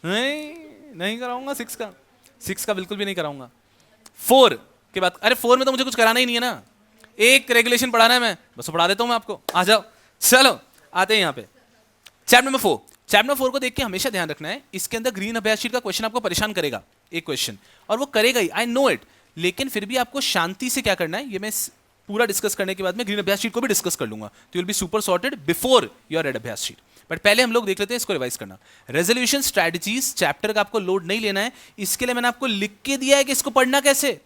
नहीं कराऊंगा 6 का, 6 का बिल्कुल भी नहीं कराऊंगा। 4 के बाद, अरे 4 में तो मुझे कुछ कराना ही नहीं है ना, एक रेगुलेशन पढ़ाना है, मैं बस पढ़ा देता हूं मैं आपको, आ जाओ। चलो आते हैं यहाँ पे चैप्टर नंबर 4। चैप्टर नंबर 4 को देख के हमेशा ध्यान रखना है, इसके अंदर ग्रीन अभ्यास शीट का क्वेश्चन आपको परेशान करेगा, एक क्वेश्चन, और वो करेगा ही, आई नो इट, लेकिन फिर भी आपको शांति से क्या करना है, ये मैं पूरा डिस्कस करने के बाद में ग्रीन अभ्यास शीट को भी डिस्कस कर लूंगा, तो will be super sorted before your red अभ्यास शीट। बट पहले हम लोग देख लेते हैं इसको रिवाइज करना। रेजोल्यूशन स्ट्रेटजीज चैप्टर का आपको लोड नहीं लेना है, इसके लिए मैंने आपको लिख के दिया है कि इसको पढ़ना कैसे,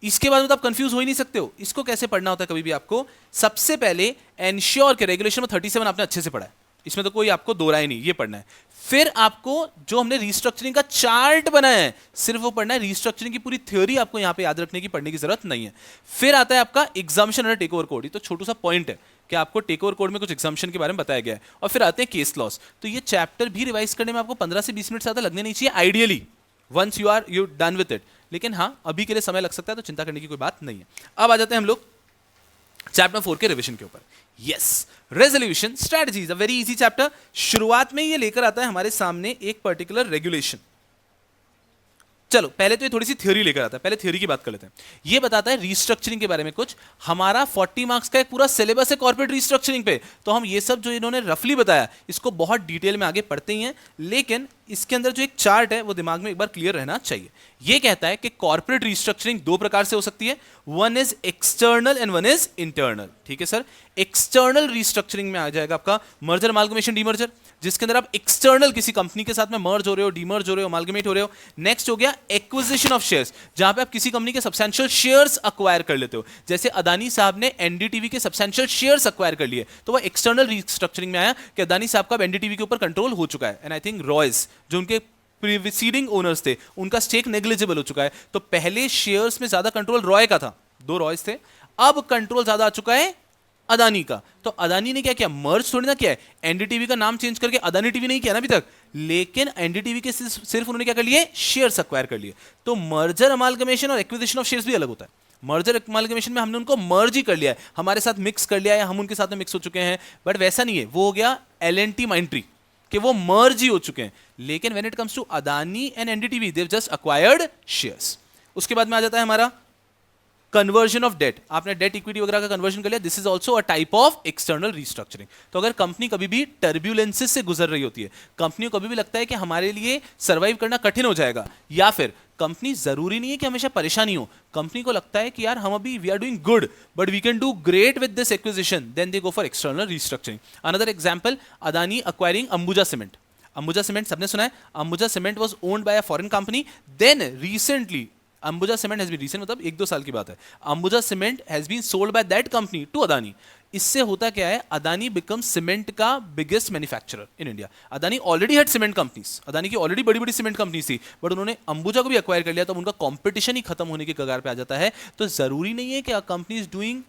इसके बाद में तो आप कंफ्यूज हो ही नहीं सकते हो, इसको कैसे पढ़ना होता है कभी भी आपको। सबसे पहले एंश्योर के रेगुलेशन में 37 आपने अच्छे से पढ़ा है, इसमें तो कोई आपको दो राय नहीं, ये पढ़ना है। फिर आपको जो हमने रिस्ट्रक्चरिंग का चार्ट बनाया है सिर्फ वो पढ़ना है, रिस्ट्रक्चरिंग की पूरी थ्योरी आपको यहां पे याद रखने की पढ़ने की जरूरत नहीं है। फिर आता है आपका एग्जाम्पशन और टेक ओवर कोड, ये तो छोटू सा पॉइंट है कि आपको टेक ओवर कोड में कुछ एग्जाम्पशन के बारे में बताया गया है। और फिर आते हैं केस लॉस, तो ये चैप्टर भी रिवाइज करने में आपको 15 से 20 मिनट ज्यादा लगने नहीं चाहिए ideally, once you done with it, लेकिन हाँ अभी के लिए समय लग सकता है, तो चिंता करने की कोई बात नहीं है। अब आ जाते हैं हम लोग चैप्टर 4 के रिवीजन के ऊपर। Yes, resolution strategies, a very easy chapter. शुरुआत में ये लेकर आता है हमारे सामने एक पर्टिकुलर रेगुलेशन। चलो पहले तो ये थोड़ी सी थ्योरी लेकर आता है, पहले थ्योरी की बात कर लेते हैं। ये बताता है रीस्ट्रक्चरिंग के बारे में कुछ, हमारा 40 मार्क्स का एक पूरा सिलेबस है कॉर्पोरेट रीस्ट्रक्चरिंग पे, तो हम ये सब जो इन्होंने रफली बताया इसको बहुत डिटेल में आगे पढ़ते ही हैं, लेकिन इसके अंदर जो एक चार्ट है वो दिमाग में एक बार क्लियर रहना चाहिए। ये कहता है कि कॉर्पोरेट रीस्ट्रक्चरिंग दो प्रकार से हो सकती है, one is external and one is internal. ठीक है सर, एक्सटर्नल रीस्ट्रक्चरिंग में आ जाएगा आपका मर्जर, अमाल्गमेशन, डीमर्जर, जिसके अंदर आप एक्सटर्नल किसी कंपनी के साथ में मर्ज हो रहे हो, डीमर्ज हो रहे हो, अमाल्गमेट हो रहे हो। नेक्स्ट हो गया एक्विजिशन ऑफ शेयर्स, जहां पे आप किसी कंपनी के सब्सटेंशियल शेयर्स अक्वायर कर लेते हो, जैसे अदानी साहब ने एनडीटीवी के सब्सटेंशियल शेयर्स अक्वायर कर लिए, तो वह एक्सटर्नल रीस्ट्रक्चरिंग में आया कि अदानी साहब का एनडीटीवी के ऊपर कंट्रोल हो चुका है, एंड आई थिंक रॉयस जो उनके प्रीसीडिंग ओनर्स थे उनका स्टेक नेग्लिजिबल हो चुका है। तो पहले शेयर्स में ज्यादा कंट्रोल रॉय का था, दो रॉयस थे, अब कंट्रोल ज्यादा आ चुका है अदानी का। तो अदानी ने क्या किया, मर्ज थोड़ी ना किया है, एनडीटीवी का नाम चेंज करके अदानी टीवी नहीं किया ना अभी तक, लेकिन एनडीटीवी के सिर्फ उन्होंने क्या कर लिए, शेयर्स अक्वायर कर लिए। तो मर्जर, अमाल्गमेशन और एक्विजिशन ऑफ शेयर्स भी अलग होता है। मर्जर अमाल्गमेशन में हमने उनको मर्ज ही कर लिया है, हमारे साथ मिक्स कर लिया है, हम उनके साथ में मिक्स हो चुके हैं, बट वैसा नहीं है, वो हो गया एलएनटी माइंट्री कि वो मर्ज ही हो चुके हैं। लेकिन when it comes to Adani and NDTV they have just acquired shares. उसके बाद में आ जाता है हमारा कन्वर्जन ऑफ डेट, आपने डेट इक्विटी वगैरह का कन्वर्जन कर लिया, this is also a type of external restructuring. तो अगर कंपनी कभी भी टर्ब्यूलेंसेस से गुजर रही होती है, कंपनी को कभी भी लगता है कि हमारे लिए सर्वाइव करना कठिन हो जाएगा, या फिर कंपनी जरूरी नहीं है कि हमेशा परेशानी हो, कंपनी को लगता है कि यार हम अभी we are doing good but we can do great with this acquisition, then they go for external restructuring. Another example, Adani acquiring Ambuja cement. Ambuja cement सबने सुना है, Ambuja cement was owned by a foreign company, then recently Ambuja cement has been, recent मतलब 1-2 साल की बात है, Ambuja cement has been sold by that company to Adani. इससे होता क्या है, अदानी बिकम सीमेंट का biggest manufacturer in India. Adani already had cement companies, Adani की ऑलरेडी बड़ी बड़ी सीमेंट कंपनीज थी, बट उन्होंने अंबुजा को भी अक्वायर कर लिया, तो उनका कंपटीशन ही खत्म होने के कगार पे आ जाता है। तो जरूरी नहीं है कि कंपनी इज डूइंग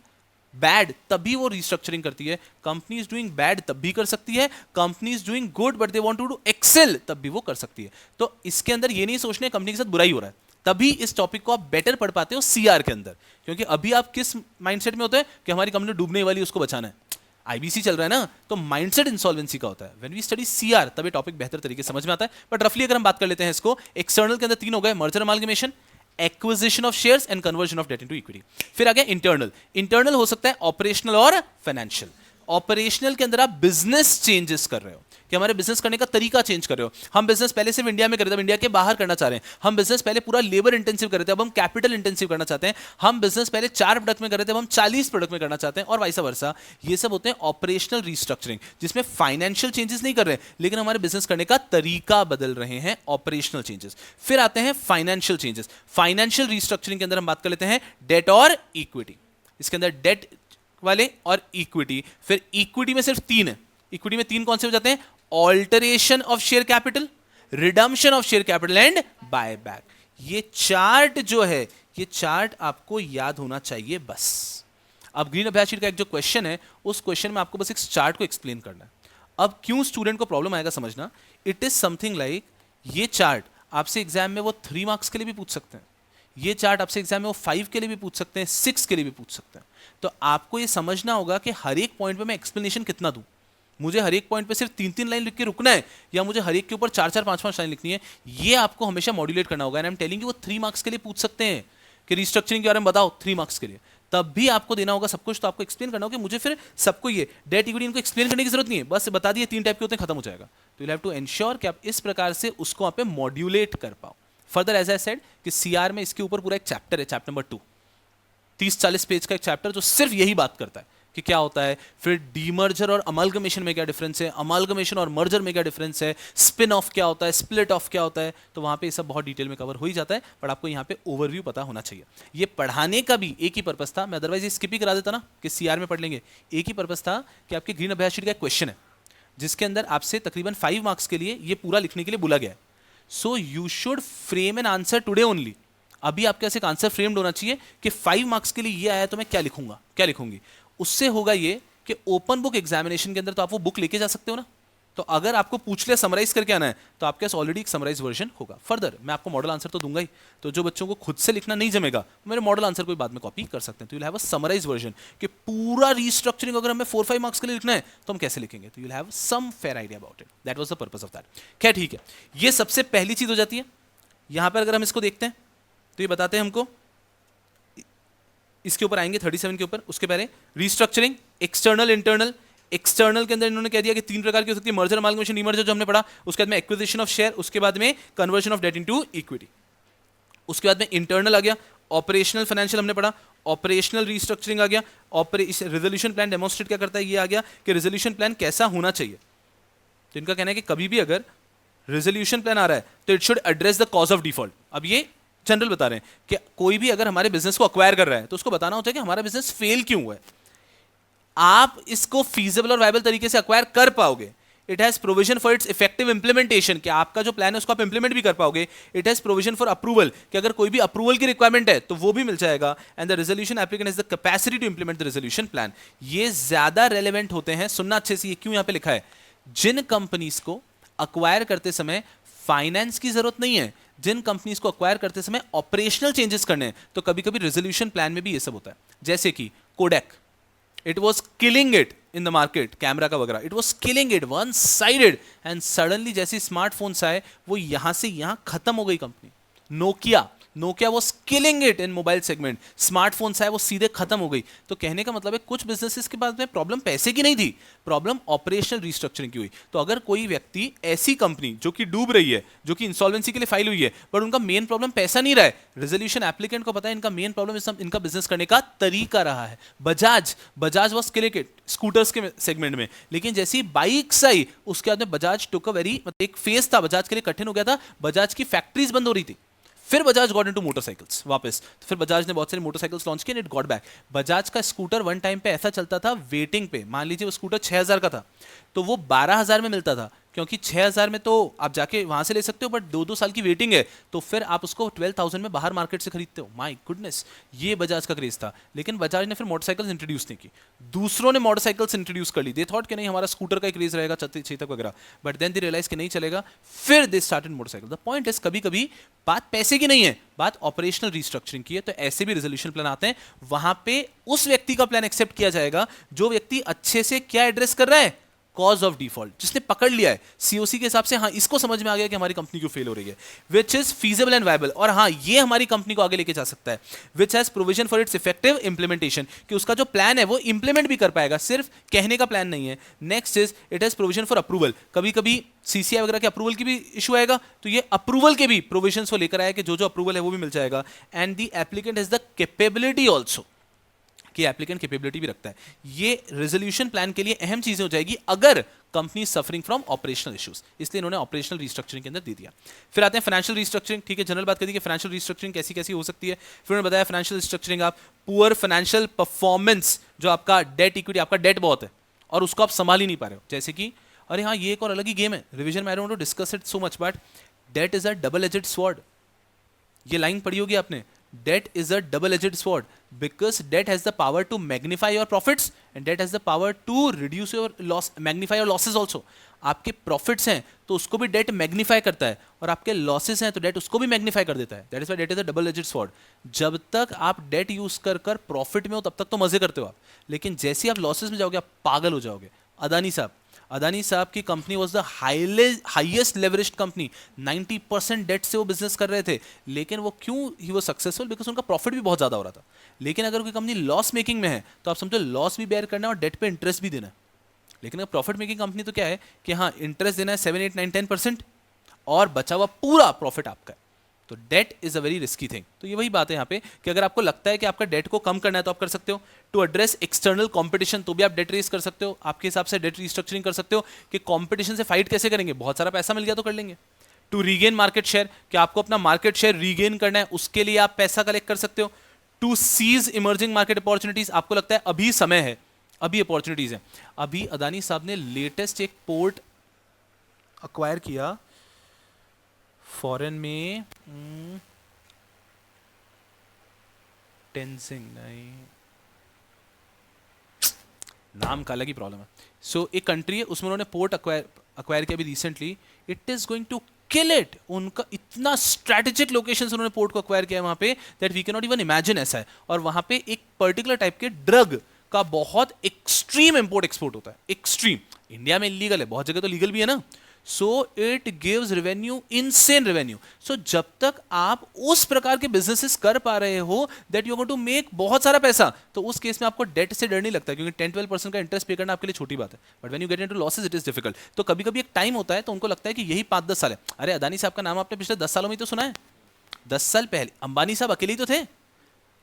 बैड तभी वो रिस्ट्रक्चरिंग करती है, कंपनी इज डूइंग बैड तब भी कर सकती है, company is doing good but they want to do excel तब भी वो कर सकती है। तो इसके अंदर ये नहीं सोचने कंपनी के साथ बुराई हो रहा है, तभी इस टॉपिक को आप बेटर पढ़ पाते हो सीआर के अंदर, क्योंकि अभी आप किस माइंडसेट में होते हैं कि हमारी कंपनी डूबने वाली उसको बचाना है, आईबीसी चल रहा है ना, तो माइंडसेट इंसॉल्वेंसी का होता है। व्हेन वी स्टडी सीआर तब ये टॉपिक बेहतर तरीके से समझ में आता है। बट रफली अगर हम बात कर लेते हैं इसको, एक्सटर्नल के अंदर 3 हो गए, merger, amalgamation, acquisition of shares and conversion of debt into equity. फिर आ गया इंटरनल। इंटरनल हो सकता है ऑपरेशनल और फाइनेंशियल। ऑपरेशनल के अंदर आप बिजनेस चेंजेस कर रहे हो, कि हमारे बिजनेस करने का तरीका चेंज कर रहे हो, हम बिजनेस पहले सिर्फ इंडिया में कर रहे थे, अब इंडिया के बाहर करना चाह रहे हैं, हम बिजनेस पहले पूरा लेबर इंटेंसिव कर रहे थे, अब हम कैपिटल इंटेंसिव करना चाहते हैं, हम बिजनेस पहले 4 प्रोडक्ट में कर रहे थे, अब हम 40 प्रोडक्ट में करना चाहते हैं, और वाइसा वर्सा। ये सब होते हैं ऑपरेशनल रीस्ट्रक्चरिंग, जिसमें फाइनेंशियल चेंजेस नहीं कर रहे, लेकिन हमारे बिजनेस करने का तरीका बदल रहे हैं, ऑपरेशनल चेंजेस। फिर आते हैं फाइनेंशियल चेंजेस। फाइनेंशियल रीस्ट्रक्चरिंग के अंदर हम बात कर लेते हैं डेट और इक्विटी। इसके अंदर डेट वाले और इक्विटी, फिर इक्विटी में सिर्फ 3 है। इक्विटी में 3 कौन से हो जाते हैं, alteration of share capital, redemption of share capital and buyback. ये चार्ट जो है, ये चार्ट आपको याद होना चाहिए बस। अब ग्रीन अभ्यास शीट का एक जो क्वेश्चन है, उस क्वेश्चन में आपको बस इस चार्ट को एक्सप्लेन करना है। अब क्यों स्टूडेंट को प्रॉब्लम आएगा समझना, इट इज समथिंग लाइक, ये चार्ट आपसे एग्जाम में वो 3 मार्क्स के लिए भी पूछ सकते हैं, ये चार्ट आपसे एग्जाम में वो 5 के लिए भी पूछ सकते हैं, 6 के लिए भी पूछ सकते हैं। तो आपको ये समझना होगा कि हर एक पॉइंट पे मैं एक्सप्लेनेशन कितना दूं, मुझे हर एक पॉइंट पे सिर्फ 3-3 लाइन लिख के रुकना है या मुझे हर एक के ऊपर 4-4 5-5 लाइन लिखनी है, ये आपको हमेशा मॉड्यूलेट करना होगा। And I am telling you, वो 3 मार्क्स के लिए पूछ सकते हैं कि रिस्ट्रक्चरिंग के बारे में बताओ 3 मार्क्स के लिए, तब भी आपको देना होगा सब कुछ। तो आपको एक्सप्लेन करना होगा कि मुझे फिर सबको ये डेट इक्विटी इनको एक्सप्लेन करने की जरूरत नहीं है, बस बता दिए 3 टाइप के होते हैं, खत्म हो जाएगा। तो यू हैव टू एंश्योर कि आप इस प्रकार से उसको आप पे मॉड्यूलेट कर पाओ। फर्दर एज आई सेड कि सीआर में इसके ऊपर पूरा एक चैप्टर है, चैप्टर नंबर 2, 30-40 पेज का एक चैप्टर जो सिर्फ यही बात करता है कि क्या होता है, फिर डीमर्जर और अमालगमेशन में क्या डिफरेंस है, अमालगमेशन और मर्जर में क्या डिफरेंस है, स्पिन ऑफ क्या होता है, स्प्लिट ऑफ क्या होता है। तो वहां पे ये सब बहुत डिटेल में कवर हो ही जाता है, बट आपको यहाँ पे ओवरव्यू पता होना चाहिए। ये पढ़ाने का भी एक ही पर्पस था, मैं अदरवाइज ये स्किप ही करा देता ना कि सीआर में पढ़ लेंगे। एक ही पर्पस था कि आपके ग्रीन अभ्यास शीट का एक क्वेश्चन है जिसके अंदर आपसे तकरीबन 5 मार्क्स के लिए ये पूरा लिखने के लिए बोला गया है। So you should frame an answer today only. अभी आपके पास एक आंसर फ्रेम्ड होना चाहिए कि 5 मार्क्स के लिए ये आया तो मैं क्या लिखूंगा, क्या लिखूंगी। उससे होगा ये कि ओपन बुक एग्जामिनेशन के अंदर तो आप वो बुक लेके जा सकते हो ना, तो अगर आपको पूछ लिया समराइज करके आना है तो आपके पास ऑलरेडी एक समराइज वर्जन होगा। फर्दर मैं आपको मॉडल आंसर तो दूंगा ही, तो जो बच्चों को खुद से लिखना नहीं जमेगा मेरे मॉडल आंसर को बाद में कॉपी कर सकते हैं। तो you have a summarise version कि पूरा रिस्ट्रक्चरिंग अगर हमें 4-5 मार्क्स के लिए लिखना है तो हम कैसे लिखेंगे, तो you have some fair idea about it. That was the purpose of that. क्या ठीक है, ये सबसे पहली चीज हो जाती है। यहां पर अगर हम इसको देखते हैं तो ये बताते हैं हमको, इसके ऊपर आएंगे 37 के ऊपर। उसके पहले रिस्ट्रक्चरिंग एक्सटर्नल इंटरनल। एक्सटर्नल के अंदर इन्होंने कह दिया कि 3 प्रकार की हो सकती है, मर्जर, अमालगमेशन, डीमर्जर जो हमने पढ़ा। उसके बाद में एक्विजिशन ऑफ शेयर, उसके बाद में conversion of debt into equity. उसके बाद में इंटरनल आ गया, ऑपरेशनल फाइनेंशियल हमने पढ़ा, ऑपरेशनल रिस्ट्रक्चरिंग आ गया, रेजोल्यूशन प्लान डेमोन्स्ट्रेट क्या करता है ये आ गया कि रेजोल्यूशन प्लान कैसा होना चाहिए। तो इनका कहना है कि कभी भी अगर रेजोल्यूशन प्लान आ रहा है तो it should address the cause of default. अब ये जनरल बता रहे हैं कि कोई भी अगर हमारे बिजनेस को अक्वायर कर रहा है तो उसको बताना होता है कि हमारा बिजनेस फेल क्यों हुआ है। आप इसको फीजिबल और वायबल तरीके से अक्वायर कर पाओगे। It has provision for its effective implementation, कि आपका जो प्लान है उसको आप इंप्लीमेंट भी कर पाओगे। It has provision for approval, कि अगर कोई भी अप्रूवल की रिक्वायरमेंट है तो वो भी मिल जाएगा। And the resolution applicant has the capacity to implement the resolution plan. ये ज्यादा रेलेवेंट होते हैं, सुनना अच्छे से, ये क्यों यहां पे लिखा है। जिन कंपनीज को अक्वायर करते समय फाइनेंस की जरूरत नहीं है, जिन कंपनीज को अक्वायर करते समय ऑपरेशनल चेंजेस करने हैं, तो कभी कभी रेजोल्यूशन प्लान में भी ये सब होता है। जैसे कि Kodak, it was killing it in the market, camera का वगैरह, it was killing it one sided, and suddenly जैसे स्मार्टफोन्स आए वो यहां से यहां खत्म हो गई कंपनी। Nokia was killing it in mobile segment, smartphones आए वो सीधे खत्म हो गई। तो कहने का मतलब है कुछ बिजनेसेस के पास में प्रॉब्लम पैसे की नहीं थी, प्रॉब्लम ऑपरेशनल रिस्ट्रक्चरिंग की हुई। तो अगर कोई व्यक्ति ऐसी कंपनी जो कि डूब रही है, जो कि इंसॉल्वेंसी के लिए फाइल हुई है, बट उनका मेन प्रॉब्लम पैसा नहीं रहा है, रेजोल्यूशन एप्लीकेंट को पता है इनका मेन प्रॉब्लम इनका बिजनेस करने का तरीका रहा है। Bajaj was killing it scooters के सेगमेंट में, लेकिन जैसी बाइक्स आई उसके बाद में बजाज टुक अ वेरी, एक फेज था बजाज के लिए कठिन हो गया था, बजाज की फैक्ट्रीज बंद हो रही थी। फिर बजाज गॉट इनटू मोटरसाइकिल्स वापस, तो फिर बजाज ने बहुत सारी मोटरसाइकिल्स लॉन्च की and it got back. Bajaj का स्कूटर वन टाइम पे ऐसा चलता था वेटिंग पे, मान लीजिए वो स्कूटर 6000 का था तो वो 12000 में मिलता था, क्योंकि 6000 में तो आप जाके वहां से ले सकते हो, बट 2-2 साल की वेटिंग है, तो फिर आप उसको 12000 में बाहर मार्केट से खरीदते हो। माय गुडनेस, ये बजाज का क्रेज था। लेकिन बजाज ने फिर मोटरसाइकिल्स इंट्रोड्यूस नहीं की, दूसरों ने मोटरसाइकिल्स इंट्रोड्यूस कर ली। दे थॉट कि नहीं हमारा स्कूटर का क्रेज रहेगा चेतक वगैरह, बट देन दे रियलाइज कि नहीं चलेगा, फिर they started motorcycle. The point is कभी कभी बात पैसे की नहीं है, बात ऑपरेशनल रिस्ट्रक्चरिंग की है। तो ऐसे भी रेजोल्यूशन प्लान आते हैं, वहां पे उस व्यक्ति का प्लान एक्सेप्ट किया जाएगा जो व्यक्ति अच्छे से क्या एड्रेस कर रहा है, कॉज ऑफ डिफॉल्ट, जिसने पकड़ लिया है सीओसी के हिसाब से, हाँ इसको समझ में आ गया कि हमारी कंपनी क्यों फेल हो रही है, which is feasible and viable, और हाँ ये हमारी कंपनी को आगे लेके जा सकता है, which has provision for its effective implementation, कि उसका जो प्लान है वो इंप्लीमेंट भी कर पाएगा, सिर्फ कहने का प्लान नहीं है। Next is it has provision for approval, कभी कभी सीसीआई वगैरह के अप्रूवल की भी इशू आएगा, तो ये अप्रूवल के भी प्रोविजन को लेकर आया कि जो अप्रूवल है वो भी मिल जाएगा। And the applicant has the capability also, कि एप्लीकेंट कैपेबिलिटी भी रखता है। ये रेजोल्यूशन प्लान के लिए अहम चीजें हो जाएगी अगर company suffering from operational issues, इसलिए इन्होंने ऑपरेशनल रिस्ट्रक्चरिंग के अंदर दे दिया। फिर आते हैं फाइनेंशियल रिस्ट्रक्चरिंग। ठीक है, जनरल बात कर दी कि फाइनेंशियल रिस्ट्रक्चरिंग कैसी कैसी हो सकती है। फिर उन्होंने बताया फाइनेंशियल रिस्ट्रक्चरिंग आप पुअर फाइनेंशियल परफॉर्मेंस, जो आपका डेट इक्विटी, आपका डेट बहुत है और उसको आप संभाल ही नहीं पा रहे हो, जैसे कि अरे हाँ ये एक और अलग ही गेम है, रिविजन में I don't want to discuss it so much, but debt is a double edged sword. ये लाइन पढ़ी होगी आपने, debt is a double-edged sword because debt has the power to magnify your profits and debt has the power to reduce your loss, magnify your losses also. आपके profits हैं तो उसको भी date magnify करता है, और आपके लॉसेस हैं तो डेट उसको भी मैग्नीफाई कर देता है। That is why debt is a double edged sword. जब तक आप डेट यूज कर प्रॉफिट में हो तब तक तो मजे करते हो आप, लेकिन जैसे ही आप लॉसेस में जाओगे आप पागल हो जाओगे। अदानी साहब अदानी साहब की company was the highest leveraged company, 90% debt से वो बिजनेस कर रहे थे, लेकिन वो क्यों ही वो सक्सेसफुल? बिकॉज उनका प्रॉफिट भी बहुत ज्यादा हो रहा था। लेकिन अगर कोई कंपनी लॉस मेकिंग में है तो आप समझो लॉस भी बेयर करना है और डेट पे इंटरेस्ट भी देना है। लेकिन अगर प्रॉफिट मेकिंग कंपनी तो क्या है कि हाँ इंटरेस्ट देना है 7, 8, 9, 10% और बचा हुआ पूरा प्रॉफिट आपका है। तो debt is a very risky thing. तो ये वही बात है यहाँ पे कि अगर आपको लगता है कि आपका डेट को कम करना है तो आप कर सकते हो। टू एड्रेस एक्सटर्नल कंपटीशन तो भी आप डेट रेज कर सकते हो। आपके हिसाब से डेट रिस्ट्रक्चरिंग कर सकते हो कि कंपटीशन से फाइट कैसे करेंगे, बहुत सारा पैसा मिल गया तो कर लेंगे। टू रीगेन मार्केट शेयर, कि आपको अपना मार्केट शेयर रीगेन करना है, उसके लिए आप पैसा कलेक्ट कर सकते हो। To seize emerging market opportunities, आपको लगता है अभी समय है, अभी अपॉर्चुनिटीज है। अभी अदानी साहब ने लेटेस्ट एक पोर्ट अक्वायर किया फॉरेन में, टेंजिंग नहीं, नाम का अलग ही प्रॉब्लम है। सो एक कंट्री है उसमें उन्होंने पोर्ट अक्वायर किया अभी recently. It is going to kill it. उनका इतना स्ट्रेटेजिक लोकेशन से उन्होंने पोर्ट को अक्वायर किया है वहां पे that we can not even imagine ऐसा है। और वहां पे एक पर्टिकुलर टाइप के ड्रग का बहुत एक्सट्रीम इंपोर्ट एक्सपोर्ट होता है, एक्सट्रीम। इंडिया में इलीगल है, बहुत जगह तो लीगल भी है ना। So it gives revenue, insane revenue. So जब तक आप उस प्रकार के बिजनेसेस कर पा रहे हो that you going to make बहुत सारा पैसा, तो उस केस में आपको डेट से डर नहीं लगता, क्योंकि 10-12% का इंटरेस्ट पे करना आपके लिए छोटी बात है। But when you get into losses it is difficult. तो कभी कभी एक टाइम होता है तो उनको लगता है कि यही 5-10 साल है। अरे अदानी साहब का नाम आपने पिछले 10 सालों में तो सुना है। 10 साल पहले अंबानी साहब अकेले ही तो थे।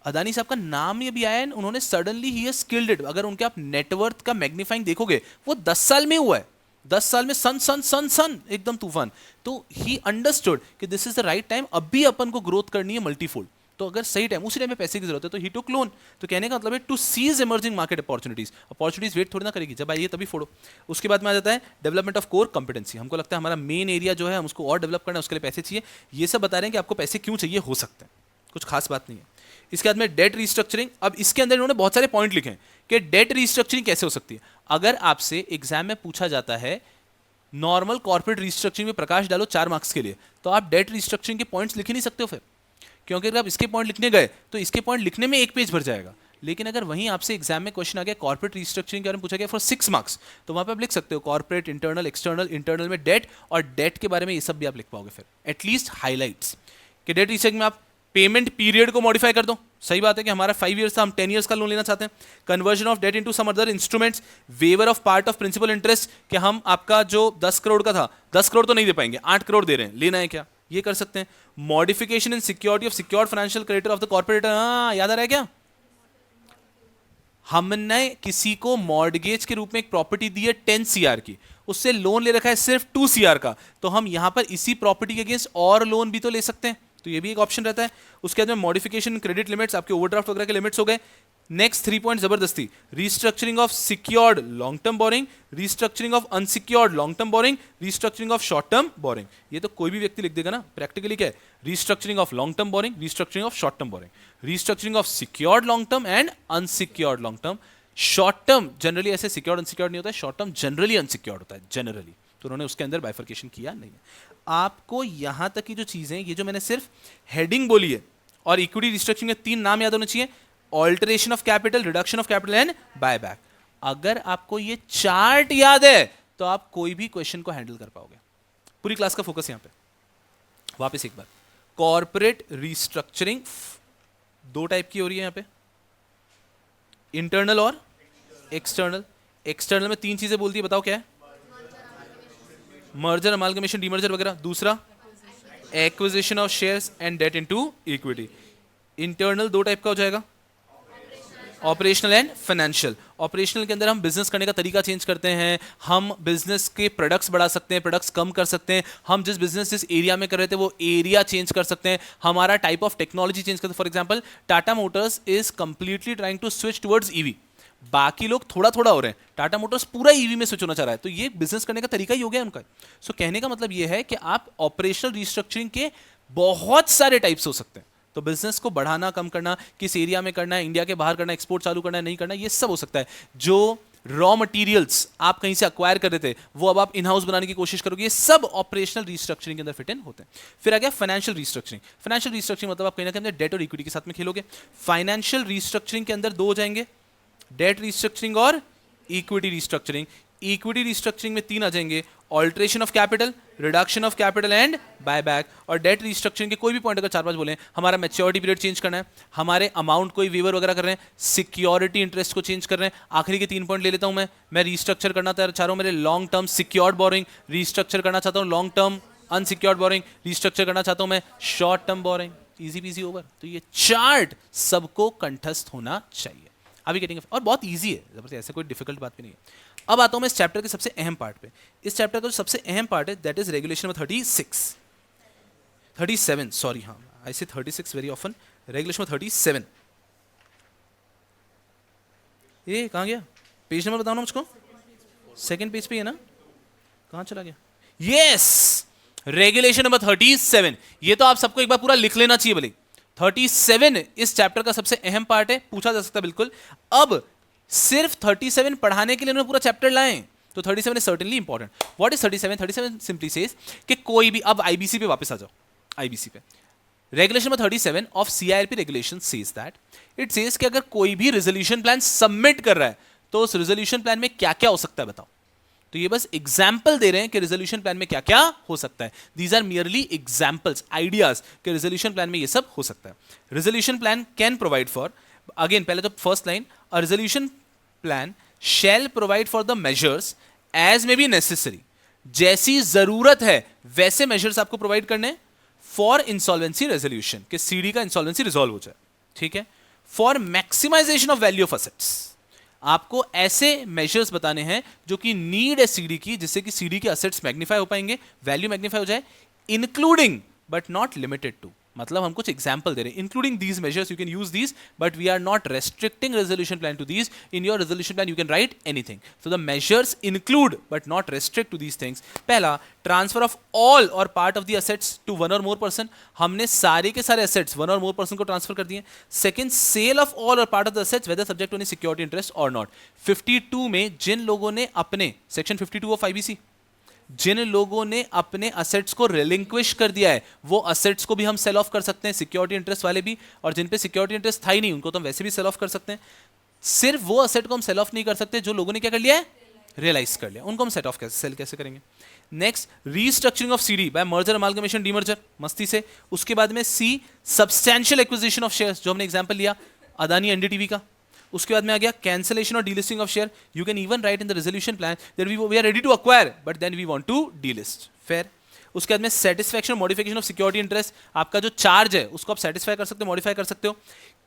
अदानी साहब का नाम ही अभी आया है, उन्होंने सडनली ही स्किल्ड इट। अगर उनके आप नेटवर्थ का मैग्नीफाइंग देखोगे वो 10 साल में हुआ है। 10 साल में सन सन सन सन एकदम तूफान। तो ही अंडरस्टूड कि this is the right time, अभी अपन को ग्रोथ करनी है मल्टीफोल्ड। तो अगर सही टाइम, उसी टाइम में पैसे की जरूरत है तो ही टुक लोन। तो कहने का मतलब है to seize emerging market opportunities. Opportunities wait थोड़ी ना करेगी, जब आइए तभी फोड़ो। उसके बाद में आ जाता है डेवलपमेंट ऑफ कोर कंपिटेंसी। हमको लगता है हमारा मेन एरिया जो है हम उसको और डेवलप करना है, उसके लिए पैसे चाहिए। ये सब बता रहे हैं कि आपको पैसे क्यों चाहिए, हो सकते हैं, कुछ खास बात नहीं है। इसके बाद में डेट रिस्ट्रक्चरिंग। अब इसके अंदर इन्होंने बहुत सारे पॉइंट लिखे हैं कि डेट रिस्ट्रक्चरिंग कैसे हो सकती है। अगर आपसे एग्जाम में पूछा जाता है नॉर्मल कॉर्पोरेट रिस्ट्रक्चरिंग में प्रकाश डालो 4 मार्क्स के लिए, तो आप डेट रिस्ट्रक्चरिंग के पॉइंट्स लिख ही नहीं सकते हो फिर, क्योंकि अगर आप इसके पॉइंट लिखने गए तो इसके पॉइंट लिखने में 1 पेज भर जाएगा। लेकिन अगर वहीं आपसे एग्जाम में क्वेश्चन आ गया कॉर्पोरेट रिस्ट्रक्चरिंग के बारे में पूछा गया फॉर 6 मार्क्स, तो वहां पे आप लिख सकते हो कॉर्पोरेट, इंटरनल, एक्सटर्नल। इंटरनल में डेट, और डेट के बारे में ये सब भी आप लिख पाओगे फिर, एटलीस्ट हाईलाइट्स कि डेट रिस्ट्रक्चरिंग में आप पेमेंट पीरियड को मॉडिफाई कर दो। सही बात है कि हमारा 5 ईयर्स था, हम 10 ईयर्स का लोन लेना चाहते हैं। Conversion of debt into some other instruments, waiver of part of principal interest, कि हम आपका जो 10 करोड़ का था 10 करोड़ तो नहीं दे पाएंगे, 8 करोड़ दे रहे हैं, लेना है क्या, ये कर सकते हैं। Modification in security of secured financial creditor of the corporator. हाँ, याद आ रहा है क्या? हमने किसी को मॉर्गेज के रूप में एक प्रॉपर्टी दी है 10 CR की, उससे लोन ले रखा है सिर्फ 2 CR का, तो हम यहां पर इसी प्रॉपर्टी के अगेंस्ट और लोन भी तो ले सकते हैं। तो ये भी एक ऑप्शन रहता है। उसके बाद में मॉडिफिकेशन क्रेडिट लिमिट्स, आपके ओवरड्राफ्ट वगैरह के लिमिट्स हो गए। नेक्स्ट 3 पॉइंट जबरदस्ती, restructuring of secured long term borrowing, restructuring of unsecured long term borrowing, restructuring of short term borrowing. ये तो कोई भी व्यक्ति लिख देगा ना, प्रैक्टिकली क्या है, restructuring of long term borrowing, restructuring of short term borrowing, restructuring of secured long term and unsecured long term. Short term generally ऐसे सिक्योर्ड अनसिक्योर्ड नहीं होता है, शॉर्ट टर्म जनरली अनसिक्योर्ड होता है जनरली। तो उन्होंने उसके अंदर बाइफर्केशन किया नहीं है। आपको यहां तक की जो चीजें, ये जो मैंने सिर्फ हेडिंग बोली है, और इक्विटी रिस्ट्रक्चरिंग के 3 नाम याद होने चाहिए, alteration of capital, reduction of capital and buyback. अगर आपको ये चार्ट याद है तो आप कोई भी क्वेश्चन को हैंडल कर पाओगे। पूरी क्लास का फोकस यहां पे वापस एक बार, कॉर्पोरेट रिस्ट्रक्चरिंग 2 टाइप की हो रही है यहां पे, इंटरनल और एक्सटर्नल। एक्सटर्नल में 3 चीजें बोलती है, बताओ क्या है? मर्जर, अमालगमेशन, डीमर्जर वगैरह। दूसरा acquisition of shares and debt into equity. Internal 2 type का हो जाएगा, ऑपरेशनल एंड फाइनेंशियल। ऑपरेशनल के अंदर हम बिजनेस करने का तरीका चेंज करते हैं, हम बिजनेस के प्रोडक्ट्स बढ़ा सकते हैं, प्रोडक्ट्स कम कर सकते हैं, हम जिस बिजनेस जिस एरिया में कर रहे थे वो एरिया चेंज कर सकते हैं, हमारा टाइप ऑफ टेक्नोलॉजी चेंज करते हैं। For example Tata motors is completely trying to switch towards EV, बाकी लोग थोड़ा थोड़ा हो रहे हैं, टाटा मोटर्स पूरा ईवी में स्विच होना चाह रहा है। तो ये बिजनेस करने का तरीका ही हो गया उनका। सो कहने का मतलब ये है कि आप ऑपरेशनल रिस्ट्रक्चरिंग के बहुत सारे टाइप्स हो सकते हैं। तो बिजनेस को बढ़ाना, कम करना, किस एरिया में करना है, इंडिया के बाहर करना है, एक्सपोर्ट चालू करना है, नहीं करना, ये सब हो सकता है। जो रॉ मटेरियल्स आप कहीं से अक्वायर कर रहे थे वो अब आप इन हाउस बनाने की कोशिश करोगे, ये सब ऑपरेशनल रिस्ट्रक्चरिंग के अंदर फिट इन होते हैं। फिर आ गया फाइनेंशियल रिस्ट्रक्चरिंग। फाइनेंशियल रिस्ट्रक्चरिंग मतलब आप कहीं ना कहीं डेट और इक्विटी के साथ में खेलोगे। फाइनेंशियल रिस्ट्रक्चरिंग के अंदर 2 हो जाएंगे, डेट रिस्ट्रक्चरिंग और इक्विटी रिस्ट्रक्चरिंग। इक्विटी रिस्ट्रक्चरिंग में 3 आ जाएंगे, alteration of capital, reduction of capital and buyback. और डेट रिस्ट्रक्चरिंग के कोई भी पॉइंट अगर 4-5 बोले, हमारा मैच्योरिटी पीरियड चेंज करना है, हमारे अमाउंट कोई वीवर वगैरह कर रहे हैं, सिक्योरिटी इंटरेस्ट को चेंज कर रहे हैं, आखिरी के 3 पॉइंट ले लेता हूं मैं रिस्ट्रक्चर करना चाह रहा हूं मेरे long term secured boring, restructure करना चाहता हूं long term unsecured boring, restructure करना चाहता हूं मैं short term borrowing. Easy peasy over. तो ये चार्ट सबको कंठस्थ होना चाहिए। अभी गेटिंग, और बहुत इजी है, जबरदस्त, ऐसे कोई डिफिकल्ट बात भी नहीं है। अब आता हूं मैं इस चैप्टर के सबसे अहम पार्ट पे। इस चैप्टर का जो सबसे अहम पार्ट है that is regulation number 37 sorry, हाँ आई से 36 वेरी ऑफन, रेगुलेशन नंबर 37। ये कहाँ गया पेज नंबर, बताओ ना मुझको, सेकंड पेज पे है ना, कहाँ चला गया? Yes, regulation number 37। ये तो आप सबको एक बार पूरा लिख लेना चाहिए भले। 37 इस चैप्टर का सबसे अहम पार्ट है, पूछा जा सकता है बिल्कुल। अब सिर्फ 37 पढ़ाने के लिए उन्होंने पूरा चैप्टर लाए, तो 37 is certainly important. What is 37? 37 simply says कि कोई भी, अब आईबीसी पे वापस आ जाओ, आईबीसी पे regulation number 37 of CIRP regulation says that, it says कि अगर कोई भी रेजोल्यूशन प्लान सबमिट कर रहा है तो उस रेजोल्यूशन प्लान में क्या क्या हो सकता है बताओ। तो ये बस एग्जाम्पल दे रहे हैं कि रेजोल्यूशन प्लान में क्या क्या हो सकता है। These are merely examples, ideas कि रेजोल्यूशन प्लान में ये सब हो सकता है। Resolution plan can provide for, again पहले तो first line, a resolution plan shall provide for the measures as may be necessary, जैसी जरूरत है वैसे मेजर्स आपको प्रोवाइड करने फॉर इंसॉल्वेंसी रेजोल्यूशन, कि सीडी का इंसॉल्वेंसी रिजॉल्व हो जाए, ठीक है। For maximisation of value of assets, आपको ऐसे मेजर्स बताने हैं जो कि नीड है सीडी की, जिससे कि सीडी के असेट्स मैग्नीफाई हो पाएंगे, वैल्यू मैग्नीफाई हो जाए, including but not limited to, मतलब हम कुछ एग्जांपल दे रहे हैं, including these measures you can use these but we are not restricting resolution plan to these. In your resolution plan you can write anything, so the measures include but not restrict to these things. पहला, transfer of all और part of the assets to one or more person, हमने सारे के सारे assets one or more person को transfer कर दिए। Second, sale of all और part of the assets whether subject to any security interest और नॉट। 52 में जिन लोगों ने अपने, सेक्शन 52 ऑफ आईबीसी, जिन लोगों ने अपने असेट्स को रिलिंक्विश कर दिया है वो असेट्स को भी हम सेल ऑफ कर सकते हैं, सिक्योरिटी इंटरेस्ट वाले भी, और जिन पे सिक्योरिटी इंटरेस्ट था ही नहीं उनको तो हम वैसे भी सेल ऑफ कर सकते हैं। सिर्फ वो असेट को हम सेल ऑफ नहीं कर सकते जो लोगों ने क्या कर लिया है, रियलाइज कर लिया, उनको हम सेट ऑफ सेल कैसे करेंगे। Next, restructuring of CD by merger, amalgamation, demerger, मस्ती से। उसके बाद में C, substantial acquisition of shares, जो हमने एग्जांपल लिया अदानी एनडीटीवी का। उसके बाद में आ गया कैंसिलेशन और delisting of share, you can even write in the resolution plan that we are ready to acquire but then we want to delist, fair. उसके बाद में सेटिस्फैक्शन और मॉडिफिकेशन ऑफ सिक्योरिटी इंटरेस्ट, आपका जो चार्ज है उसको आप सेटिस्फाई कर सकते हो, मॉडिफाई कर सकते हो।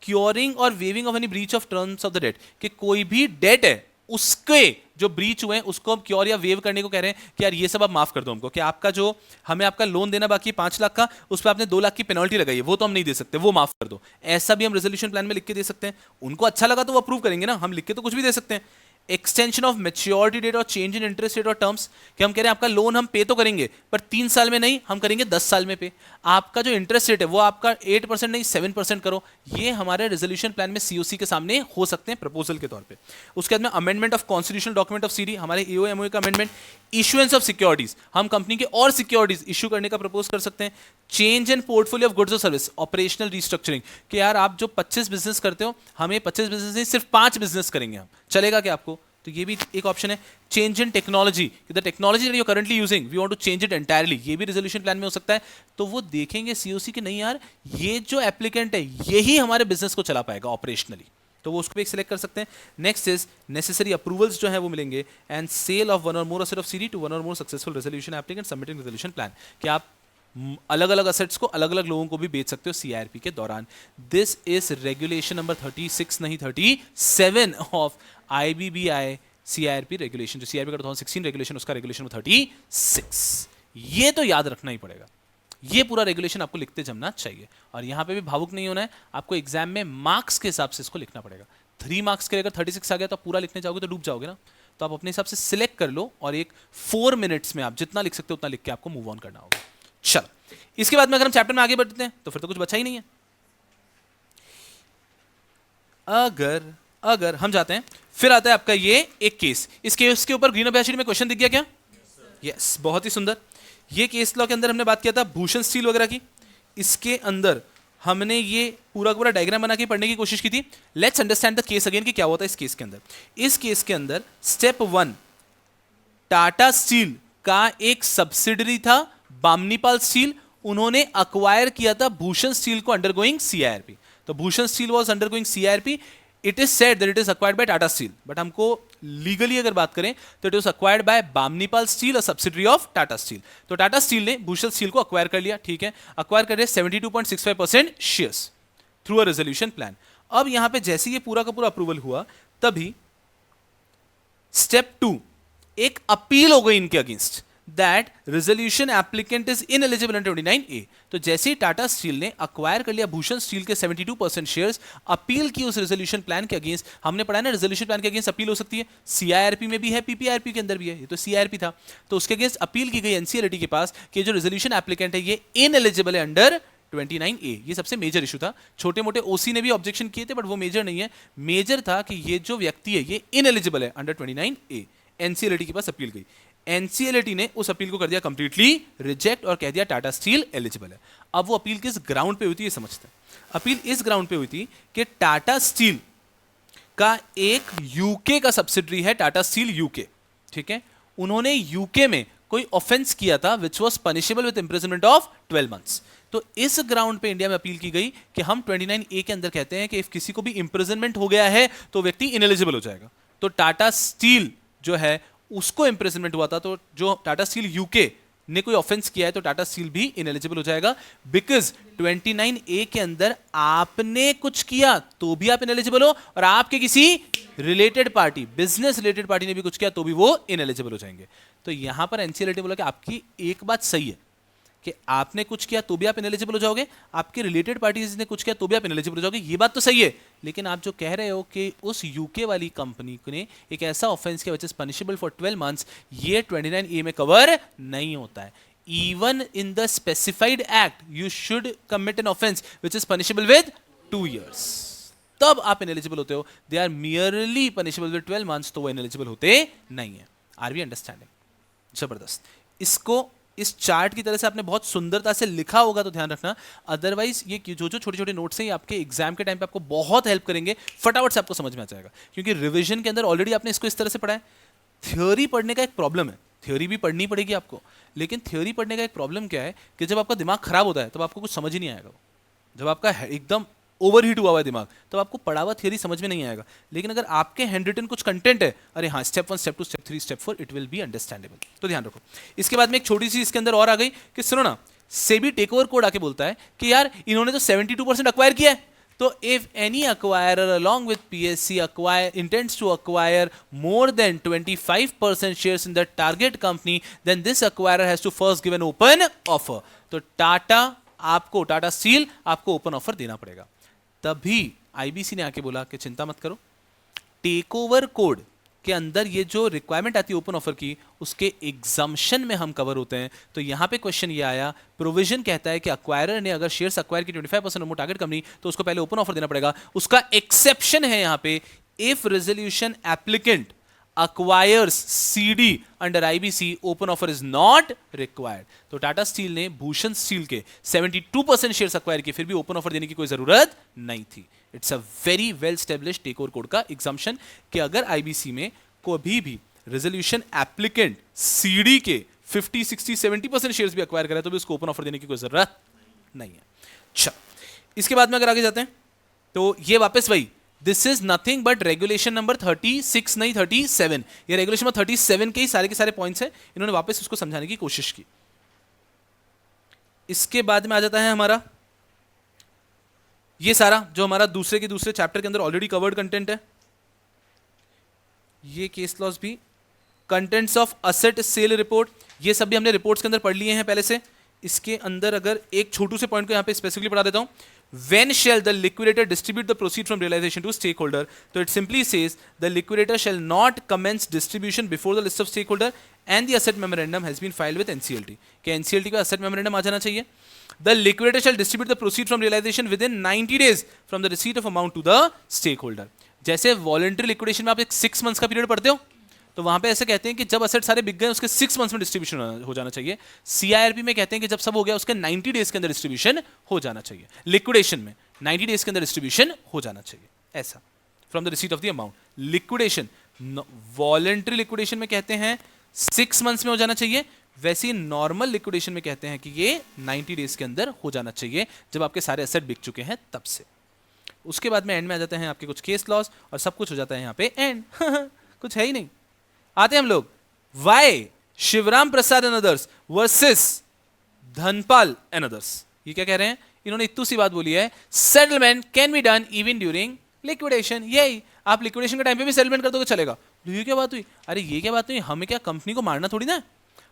क्योरिंग और waiving of any breach of terms of the debt, कि कोई भी डेट है उसके जो ब्रीच हुए हैं उसको हम क्योर या वेव करने को कह रहे हैं कि यार ये सब आप माफ कर दो हमको, कि आपका जो हमें आपका लोन देना बाकी है 5 लाख का, उस पर आपने 2 लाख की पेनल्टी लगाई है, वो तो हम नहीं दे सकते, वो माफ कर दो। ऐसा भी हम रेजोल्यूशन प्लान में लिख के दे सकते हैं। उनको अच्छा लगा तो वो अप्रूव करेंगे ना, हम लिख के तो कुछ भी दे सकते हैं। एक्सटेंशन ऑफ मैच्योरिटी डेट और चेंज इन इंटरेस्ट रेट और टर्म्स, कि हम कह रहे हैं आपका लोन हम पे तो करेंगे पर 3 साल में नहीं, हम करेंगे 10 साल में पे। आपका जो इंटरेस्ट रेट है वो आपका 8% नहीं 7% करो। ये हमारे रेजोल्यूशन प्लान में सीओसी के सामने हो सकते हैं प्रपोजल के तौर पे। उसके बाद में amendment of constitutional document of CD, हमारे एओ एमओए का अमेंडमेंट। इशुएंस ऑफ सिक्योरिटीज, हम कंपनी के और सिक्योरिटीज इशू करने का प्रपोज कर सकते हैं। Change in portfolio of goods और सर्विस, ऑपरेशनल रिस्ट्रक्चरिंग, कि यार आप जो 25 बिजनेस करते हो हमें 25 बिजनेस नहीं सिर्फ 5 बिजनेस करेंगे हम, चलेगा क्या आपको? तो ये भी एक ऑप्शन है। Change in technology, the technology that you currently using we want to change it entirely, ये भी रेजोल्यूशन प्लान में हो सकता है। तो वो देखेंगे सीओसी कि नहीं यार ये जो एप्लीकेंट है यही हमारे बिजनेस को चला पाएगा ऑपरेशनली, तो वो उसको भी सिलेक्ट कर सकते हैं। नेक्स्ट इज नेसेसरी अप्रूवल्स जो है वो मिलेंगे, and cell of one or more asset of CD to one or more successful resolution applicant submitting resolution plan, कि आप अलग अलग असेट्स को अलग अलग लोगों को भी बेच सकते हो सीआईआरपी के दौरान। दिस इज रेगुलेशन नंबर 36 नहीं 37 ऑफ आईबीबीआई सीआईआरपी रेगुलेशन, जो सीआईआरपी का 2016 रेगुलेशन उसका रेगुलेशन 36। ये तो याद रखना ही पड़ेगा, ये पूरा रेगुलेशन आपको लिखते जमना चाहिए। और यहां पे भी भावुक नहीं होना है, आपको एग्जाम में मार्क्स के हिसाब से इसको लिखना पड़ेगा। 3 मार्क्स के अगर 36 आ गया तो आप पूरा लिखने जाओगे तो डूब जाओगे ना, तो आप अपने हिसाब से सिलेक्ट कर लो और एक 4 मिनट्स में आप जितना लिख सकते हो उतना लिख के आपको मूव ऑन करना होगा। चलो, इसके बाद में अगर हम चैप्टर में आगे बढ़ते हैं तो फिर तो कुछ बचा ही नहीं है। अगर हम जाते हैं, फिर आता है आपका ये एक केस। इस केस के ऊपर ग्रीन अभियान में क्वेश्चन दिख गया क्या? यस, बहुत ही सुंदर। ये केस लॉ के अंदर हमने बात किया था भूषण स्टील वगैरह की, इसके अंदर हमने ये पूरा पूरा डायग्राम बना के पढ़ने की कोशिश की थी। Let's understand the case again कि क्या होता है इस केस के अंदर। इस केस के अंदर स्टेप 1 टाटा स्टील का एक सब्सिडरी था बामनीपाल स्टील, उन्होंने अक्वायर किया था भूषण स्टील को अंडरगोइंग सीआईआरपी। तो Bhushan steel was undergoing CIRP, it is said that it is acquired by Tata steel, but हमको लीगली अगर बात करें तो it was acquired by Bamnipal steel, a subsidiary of Tata steel. तो टाटा स्टील ने भूषण स्टील को अक्वायर कर लिया, ठीक है, अक्वायर कर लिया 72.65% shares through a resolution plan. अब यहां पे जैसे ये पूरा का पूरा अप्रूवल हुआ, तभी स्टेप 2 एक अपील हो गई इनके against, that resolution applicant is ineligible under 29A। तो जैसे ही टाटा स्टील ने अक्वायर कर लिया भूषण स्टील के 72% शेयर्स, अपील की उस रेजोल्यूशन प्लान के अगेंस्ट, हमने पढ़ा है ना रेजोल्यूशन प्लान के अगेंस्ट अपील हो सकती है, सीआईआरपी में भी है, पीपीआरपी के अंदर भी है, ये तो सीआईआरपी था, तो उसके अगेंस्ट अपील की गई एनसीएलटी के पास कि जो रेजोल्यूशन एप्लीकेंट है ये इनएलिजिबल है अंडर 29A। ये सबसे मेजर इशू था, छोटे मोटे ओसी ने भी ऑब्जेक्शन किए थे बट वो मेजर नहीं है, मेजर था कि ये जो व्यक्ति है ये इनएलिजिबल है अंडर 29A। एनसीएलटी के पास अपील गई, एनसीएलटी ने उस अपील को कर दिया कंप्लीटली रिजेक्ट और कह दिया टाटा स्टील एलिजिबल है। अब वो अपील किस ग्राउंड पे हुई थी ये समझते हैं। अपील इस ग्राउंड पे हुई थी कि टाटा स्टील का एक यूके का सब्सिडरी है टाटा स्टील यूके, ठीक है, उन्होंने यूके में कोई ऑफेंस किया था which was punishable with imprisonment of 12 months. तो इस ग्राउंड पे इंडिया में अपील की गई कि हम 29A के अंदर कहते हैं कि इफ किसी को भी इंप्रिजनमेंट हो गया है तो व्यक्ति इनएलिजिबल हो जाएगा। तो टाटा स्टील जो है उसको इंप्रिजनमेंट हुआ था, तो जो टाटा स्टील यूके ने कोई ऑफेंस किया है तो टाटा स्टील भी इनएलिजिबल हो जाएगा, बिकॉज 29A के अंदर आपने कुछ किया तो भी आप इनएलिजिबल हो, और आपके किसी related party, business related party ने भी कुछ किया तो भी वो इनएलिजिबल हो जाएंगे। तो यहां पर एनसीएलटी बोला कि आपकी एक बात सही है कि आपने कुछ किया तो भी आप इनएलिजिबल हो जाओगे, आपके रिलेटेड पार्टीज ने कुछ किया तो भी आप इनएलिजिबल हो जाओगे, ये बात तो सही है, लेकिन आप जो कह रहे हो कि उस यूके वाली कंपनी ने एक ऐसा ऑफेंस किया which is punishable for 12 months, ये 29A में कवर नहीं होता है। Even in the specified act you should commit an offence which is punishable with 2 years, तब आप इनएलिजिबल होते हो। They are merely punishable with 12 months, तो वो इनएलिजिबल होते नहीं है। Are we understanding? जबरदस्त। इसको इस चार्ट की तरह से आपने बहुत सुंदरता से लिखा होगा तो ध्यान रखना, अदरवाइज ये जो जो छोटे छोटे नोट्स हैं ये आपके एग्जाम के टाइम पे आपको बहुत हेल्प करेंगे, फटाफट से आपको समझ में आ जाएगा, क्योंकि रिवीजन के अंदर ऑलरेडी आपने इसको इस तरह से पढ़ा है। थ्योरी पढ़ने का एक प्रॉब्लम है, थ्योरी भी पढ़नी पड़ेगी आपको, लेकिन थ्योरी पढ़ने का एक प्रॉब्लम क्या है कि जब आपका दिमाग खराब होता है तब आपको कुछ समझ ही नहीं आएगा। जब आपका एकदम ओवरहीट हुआ हुआ है दिमाग, तब आपको पढ़ा हुआ थियरी समझ में नहीं आएगा, लेकिन अगर आपके हैंड रिटन कुछ कंटेंट है, अरे हाँ, step 1 step 2 step 3 step 4, it will be understandable. तो ध्यान रखो। इसके बाद में एक छोटी सी इसके अंदर और आ गई कि सुनो ना, सेबी टेक ओवर कोड आके बोलता है कि यार इन्होंने तो 72% अक्वायर किया है, तो if any acquirer along with PSC intends to acquire more than 25% shares in the target company, then this acquirer has to first give an open offer। तो टाटा स्टील आपको ओपन ऑफर देना पड़ेगा। तभी आईबीसी ने आके बोला कि चिंता मत करो, टेक ओवर कोड के अंदर ये जो रिक्वायरमेंट आती है ओपन ऑफर की, उसके एग्जम्पशन में हम कवर होते हैं। तो यहां पे क्वेश्चन ये आया, प्रोविजन कहता है कि अक्वायरर ने अगर शेयर्स अक्वायर की 25% मोर टारगेट कंपनी, तो उसको पहले ओपन ऑफर देना पड़ेगा। उसका एक्सेप्शन है यहां पे, if resolution applicant acquires CD under IBC, open offer is not required। तो टाटा स्टील ने भूषण स्टील के 72% शेयर्स अक्वायर किए, फिर भी ओपन ऑफर देने की कोई जरूरत नहीं थी। It's a very well established takeover code का एग्जम्पशन कि अगर आईबीसी में कभी भी रेजोल्यूशन एप्लीकेंट CD के 50, 60, 70% शेयर्स भी अक्वायर करे तो भी उसको ओपन ऑफर देने की कोई जरूरत नहीं है। अच्छा, इसके बाद में अगर आगे जाते हैं तो ये वापस वही, this is nothing but regulation number 36 नहीं 37, ये रेगुलेशन नंबर 37 के ही सारे पॉइंट्स हैं, इन्होंने वापस उसको समझाने की कोशिश की। इसके बाद में आ जाता है हमारा ये सारा जो हमारा दूसरे चैप्टर के अंदर ऑलरेडी कवर्ड कंटेंट है, ये केस लॉस भी, contents of asset sale report, ये सब भी हमने रिपोर्ट्स के अंदर पढ़ लिए हैं पहले से। इसके अंदर अगर एक छोटू से पॉइंट को यहां पे स्पेसिफिकली पढ़ा देता हूं, when shall the liquidator distribute the proceed from realization to stakeholder, तो it simply says the liquidator shall not commence distribution before the list of stakeholder and the asset memorandum has been filed with NCLT, कि NCLT का asset memorandum आ जाना चाहिए। The liquidator shall distribute the proceed from realization within 90 days from the receipt of amount to the stakeholder। जैसे voluntary liquidation में आप एक 6 months का period पढ़ते हो, तो वहां पे ऐसे कहते हैं कि जब असेट सारे बिक गए उसके 6 मंथ्स में डिस्ट्रीब्यूशन हो जाना चाहिए। सीआईआरपी में कहते हैं कि जब सब हो गया उसके 90 डेज के अंदर डिस्ट्रीब्यूशन हो जाना चाहिए। लिक्विडेशन में 90 डेज के अंदर डिस्ट्रीब्यूशन हो जाना चाहिए, ऐसा from the receipt of the amount. Liquidation, voluntary liquidation में कहते हैं 6 मंथ्स में हो जाना चाहिए, वैसे ही नॉर्मल लिक्विडेशन में कहते हैं कि ये 90 डेज के अंदर हो जाना चाहिए, जब आपके सारे एसेट बिक चुके हैं तब से। उसके बाद में एंड में आ जाते हैं आपके कुछ केस लॉस और सब कुछ हो जाता है यहाँ पे एंड कुछ है ही नहीं। आते हैं हम लोग Y Shivram Prasad and others versus Dhanpal and others. ये क्या कह रहे हैं, इन्होंने इतनी सी बात बोली है, settlement can be done even during liquidation. यही आप लिक्विडेशन के टाइम पे भी सेटलमेंट कर दोगे चलेगा। तो ये क्या बात हुई, अरे ये क्या बात हुई, हमें क्या कंपनी को मारना थोड़ी ना,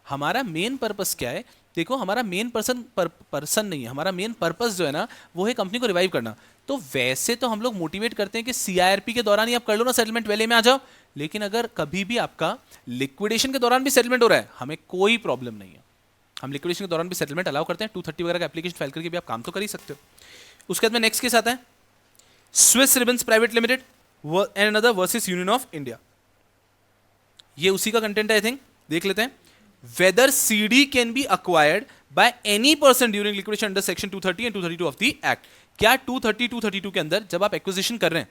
हमारा मेन पर्पस क्या है, देखो हमारा मेन पर्सन नहीं है, हमारा मेन पर्पस जो है ना वो है कंपनी को रिवाइव करना। तो वैसे तो हम लोग मोटिवेट करते हैं कि सीआईआरपी के दौरान ही आप कर लो ना सेटलमेंट, वेले में आ जाओ, लेकिन अगर कभी भी आपका लिक्विडेशन के दौरान भी सेटलमेंट हो रहा है, हमें कोई प्रॉब्लम नहीं है, हम लिक्विडेशन के दौरान भी सेटलमेंट अलाउ करते हैं। 230 वगैरह का एप्लीकेशन फाइल करके भी आप काम तो कर ही सकते हो। उसके बाद में नेक्स्ट केस आता है Swiss ribbons private limited and another versus union of India. ये उसी का कंटेंट है, आई थिंक देख लेते हैं। Whether CD can be acquired by any person during liquidation under section 230 and 232 of the act. क्या 230 232 के अंदर जब आप एक्विजिशन कर रहे हैं,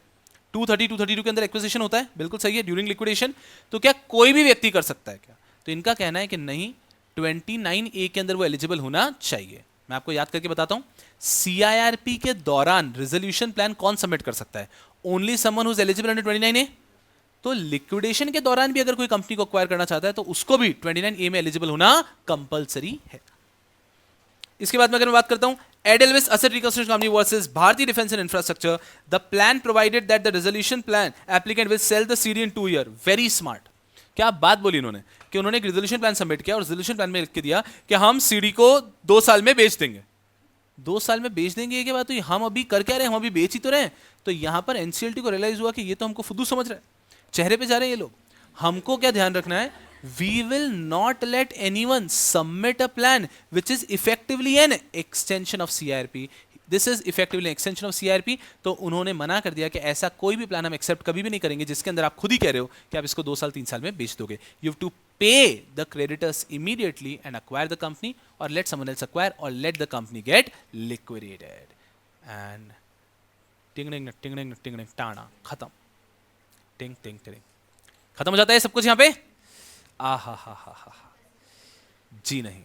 230 232 के अंदर एक्विजिशन होता है, बिल्कुल सही है, ड्यूरिंग लिक्विडेशन, तो क्या कोई भी व्यक्ति कर सकता है क्या? तो इनका कहना है कि नहीं, 29A के अंदर वो एलिजिबल होना चाहिए। मैं आपको याद करके बताता हूं, सीआईआरपी के दौरान रेजोल्यूशन प्लान कौन सबमिट कर सकता है? Only someone who is eligible under 29A। तो लिक्विडेशन के दौरान भी अगर कोई कंपनी को एक्वायर करना चाहता है तो उसको भी 29A में एलिजिबल होना कंपलसरी है। इसके बाद में अगर मैं बात करता हूं Edelweiss asset reconstruction company versus Bharati defence and infrastructure, the plan provided that the resolution plan applicant will sell the CD in 2 year. Very smart. क्या बात बोली इन्होंने कि उन्होंने एक रेजोल्यूशन प्लान सबमिट किया और रेजोल्यूशन प्लान में लिख के दिया कि हम सीडी को 2 साल में बेच देंगे। 2 साल में बेच देंगे, ये क्या बात हुई? हम अभी कर क्या रहे हैं, हम अभी बेच ही तो रहे हैं। तो यहां पर एनसीएलटी को रियलाइज हुआ कि ये तो हमको फुद्दू समझ रहे हैं, चेहरे पे जा रहे हैं ये लोग। हमको क्या ध्यान रखना है, we will not let anyone submit a plan which is effectively an extension of CIRP. This is effectively extension of CIRP. तो उन्होंने मना कर दिया कि ऐसा कोई भी प्लान हम एक्सेप्ट कभी भी नहीं करेंगे जिसके अंदर आप खुद ही कह रहे हो कि आप इसको 2 साल 3 साल में बेच दोगे। You have to pay the creditors immediately and acquire the company, और लेट समवन एल्स अक्वायर, और let the company get liquidated. And टिंग टिंग टाणा खत्म, टिंग टिंग टिंग खत्म हो जाता है सब कुछ यहाँ पे। आ हा हा हा हा, जी नहीं।